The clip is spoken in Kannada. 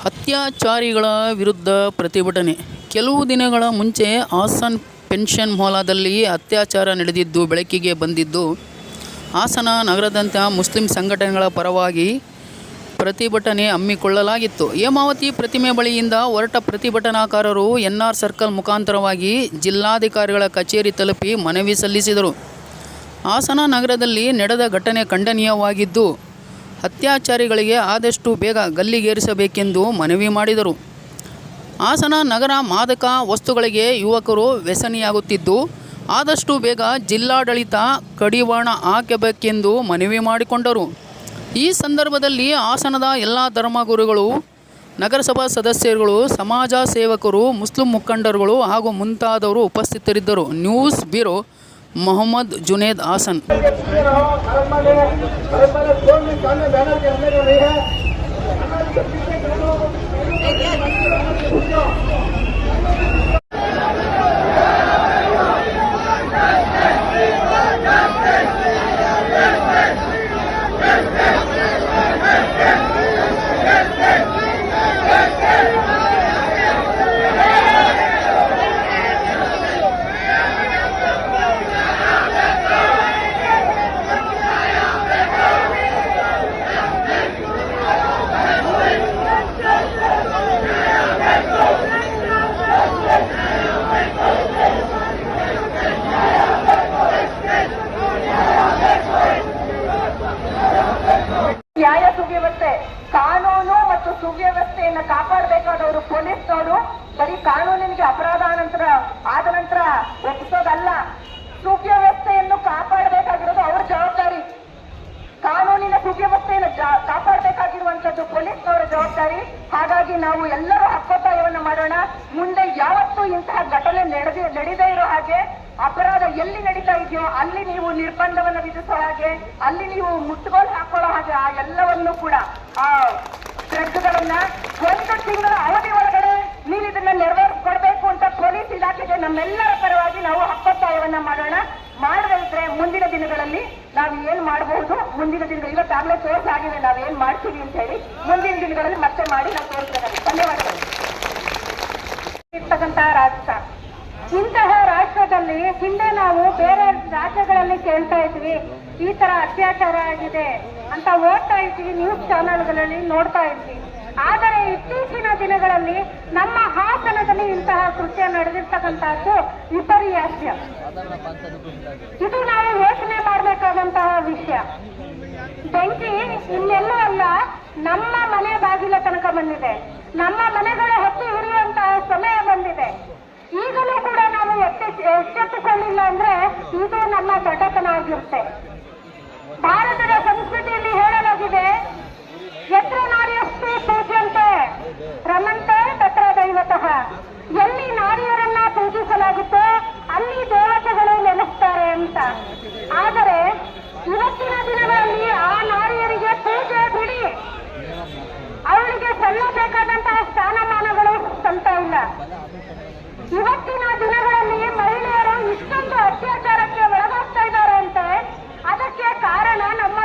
ಅತ್ಯಾಚಾರಿಗಳ ವಿರುದ್ಧ ಪ್ರತಿಭಟನೆ. ಕೆಲವು ದಿನಗಳ ಮುಂಚೆ ಹಾಸನ ಪೆನ್ಷನ್ ಹೊಲದಲ್ಲಿ ಅತ್ಯಾಚಾರ ನಡೆದಿದ್ದು ಬೆಳಕಿಗೆ ಬಂದಿದ್ದು, ಹಾಸನ ನಗರದಂಥ ಮುಸ್ಲಿಂ ಸಂಘಟನೆಗಳ ಪರವಾಗಿ ಪ್ರತಿಭಟನೆ ಹಮ್ಮಿಕೊಳ್ಳಲಾಗಿತ್ತು. ಹೇಮಾವತಿ ಪ್ರತಿಮೆ ಬಳಿಯಿಂದ ಹೊರಟ ಪ್ರತಿಭಟನಾಕಾರರು ಎನ್ಆರ್ ಸರ್ಕಲ್ ಮುಖಾಂತರವಾಗಿ ಜಿಲ್ಲಾಧಿಕಾರಿಗಳ ಕಚೇರಿ ತಲುಪಿ ಮನವಿ ಸಲ್ಲಿಸಿದರು. ಹಾಸನ ನಗರದಲ್ಲಿ ನಡೆದ ಘಟನೆ ಖಂಡನೀಯವಾಗಿದ್ದು, ಅತ್ಯಾಚಾರಿಗಳಿಗೆ ಆದಷ್ಟು ಬೇಗ ಗಲ್ಲಿಗೇರಿಸಬೇಕೆಂದು ಮನವಿ ಮಾಡಿದರು. ಹಾಸನ ನಗರ ಮಾದಕ ವಸ್ತುಗಳಿಗೆ ಯುವಕರು ವ್ಯಸನಿಯಾಗುತ್ತಿದ್ದು, ಆದಷ್ಟು ಬೇಗ ಜಿಲ್ಲಾಡಳಿತ ಕಡಿವಾಣ ಹಾಕಬೇಕೆಂದು ಮನವಿ ಮಾಡಿಕೊಂಡರು. ಈ ಸಂದರ್ಭದಲ್ಲಿ ಹಾಸನದ ಎಲ್ಲ ಧರ್ಮಗುರುಗಳು, ನಗರಸಭಾ ಸದಸ್ಯರುಗಳು, ಸಮಾಜ ಸೇವಕರು, ಮುಸ್ಲಿಂ ಮುಖಂಡರುಗಳು ಹಾಗೂ ಮುಂತಾದವರು ಉಪಸ್ಥಿತರಿದ್ದರು. News bureau, Mohammed Juned, Hassan. ನ್ಯಾಯ ಸುವ್ಯವಸ್ಥೆ, ಕಾನೂನು ಮತ್ತು ಸುವ್ಯವಸ್ಥೆಯನ್ನು ಕಾಪಾಡಬೇಕಾದವರು ಪೊಲೀಸ್ನವರು. ಬರೀ ಕಾನೂನಿಗೆ ಅಪರಾಧ ಆದ ನಂತರ ಒಪ್ಪಿಸೋದಲ್ಲ, ಸುವ್ಯವಸ್ಥೆಯನ್ನು ಕಾಪಾಡಬೇಕಾಗಿರೋದು ಅವರ ಜವಾಬ್ದಾರಿ. ಕಾನೂನಿನ ಸುವ್ಯವಸ್ಥೆಯನ್ನು ಕಾಪಾಡಬೇಕಾಗಿರುವಂತದ್ದು ಪೊಲೀಸ್ನವರ ಜವಾಬ್ದಾರಿ. ಹಾಗಾಗಿ ನಾವು ಎಲ್ಲರೂ ಹಕ್ಕೊತ್ತಾಯವನ್ನು ಮಾಡೋಣ. ಮುಂದೆ ಯಾವತ್ತೂ ಇಂತಹ ಘಟನೆ ನಡೆದೇ ಇರೋ ಹಾಗೆ, ಅಪರಾಧ ಎಲ್ಲಿ ನಡೀತಾ ಇದೆಯೋ ಅಲ್ಲಿ ನೀವು ನಿರ್ಬಂಧವನ್ನು ವಿಧಿಸೋ ಹಾಗೆ, ಅಲ್ಲಿ ನೀವು ಮುಟ್ಟುಗೋಲು ಹಾಕೊಳ್ಳೋ ಹಾಗೆ, ಆ ಎಲ್ಲವನ್ನೂ ಕೂಡ ಆ ಡ್ರಗ್ಗಳನ್ನ 1 ತಿಂಗಳ ಅವಧಿ ಒಳಗಡೆ ನೀವು ಇದನ್ನ ನೆರವೇರಿಸಿಕೊಡ್ಬೇಕು ಅಂತ ಪೊಲೀಸ್ ಇಲಾಖೆಗೆ ನಮ್ಮೆಲ್ಲರ ಪರವಾಗಿ ನಾವು ಹಕ್ಕೊತ್ತಾಯವನ್ನ ಮಾಡೋಣ. ಮಾಡದೇ ಇದ್ರೆ ಮುಂದಿನ ದಿನಗಳಲ್ಲಿ ನಾವು ಏನ್ ಮಾಡಬಹುದು, ಮುಂದಿನ ದಿನಗಳು ಇವತ್ತಾಗಲೇ ತೋರಿಸಾಗಿದೆ ನಾವೇನ್ ಮಾಡ್ತೀವಿ ಅಂತ ಹೇಳಿ, ಮುಂದಿನ ದಿನಗಳಲ್ಲಿ ಮತ್ತೆ ಮಾಡಿ ನಾವು ತೋರಿಸಬೇಕಾಗುತ್ತೆ. ಧನ್ಯವಾದಗಳು. ಇರ್ತಕ್ಕಂತಹ ರಾಷ್ಟ್ರ, ಇಂತಹ ರಾಷ್ಟ್ರದಲ್ಲಿ ಹಿಂದೆ ನಾವು ಬೇರೆ ರಾಜ್ಯಗಳಲ್ಲಿ ಕೇಳ್ತಾ ಇದ್ವಿ, ಈ ತರ ಅತ್ಯಾಚಾರ ಆಗಿದೆ ಅಂತ ಓದ್ತಾ ಇದ್ವಿ, ನ್ಯೂಸ್ ಚಾನೆಲ್ಗಳಲ್ಲಿ ನೋಡ್ತಾ ಇದ್ವಿ. ಆದರೆ ಇತ್ತೀಚಿನ ದಿನಗಳಲ್ಲಿ ನಮ್ಮ ಹಾಸನದಲ್ಲಿ ಇಂತಹ ಕೃತ್ಯ ನಡೆದಿರ್ತಕ್ಕಂತಹದ್ದು ವಿಪರ್ಯಾಸ್ಯ. ಇದು ನಾವು ಯೋಚನೆ ಮಾಡಬೇಕಾದಂತಹ ವಿಷಯ. ಬೆಂಕಿ ಇನ್ನೆಲ್ಲೂ ಅಲ್ಲ, ನಮ್ಮ ಮನೆ ಬಾಗಿಲ ತನಕ ಬಂದಿದೆ, ನಮ್ಮ ಮನೆಗಳ ಹೊತ್ತು ಉರಿಯುವಂತಹ ಸಮಯ ಬಂದಿದೆ. ಈಗಲೂ ಕೂಡ ನಾವು ಎಚ್ಚೆತ್ತುಕೊಳ್ಳಿಲ್ಲ ಅಂದ್ರೆ ಇದು ನಮ್ಮ ದಡ್ಡತನ ಆಗಿರುತ್ತೆ. ಭಾರತದ ಸಂಸ್ಕೃತಿಯಲ್ಲಿ ಹೇಳಲಾಗಿದೆ, ಯತ್ರ ನಾರ್ಯಸ್ತು ಪೂಜ್ಯಂತೆ ರಮಂತೆ ತತ್ರ ದೈವತಃ. ಎಲ್ಲಿ ನಾರಿಯರನ್ನ ಪೂಜಿಸಲಾಗುತ್ತೋ ಅಲ್ಲಿ ದೇವತೆಗಳು ನೆಲೆಸ್ತಾರೆ ಅಂತ. ಆದರೆ ಇವತ್ತಿನ ದಿನಗಳಲ್ಲಿ ಆ ನಾರಿಯರಿಗೆ ಪೂಜೆ ಬಿಡಿ, ಅವಳಿಗೆ ಸಲ್ಲಬೇಕಾದಂತಹ ಸ್ಥಾನಮಾನಗಳು ಸಂತ ಇಲ್ಲ. ಇವತ್ತಿನ ದಿನಗಳಲ್ಲಿ ಮಹಿಳೆಯರು ಇಷ್ಟೊಂದು ಅತ್ಯಾಚಾರಕ್ಕೆ ಒಳಗಾಗ್ತಾ ಇದ್ದಾರೆ ಅಂತೆ. ಅದಕ್ಕೆ ಕಾರಣ ನಮ್ಮ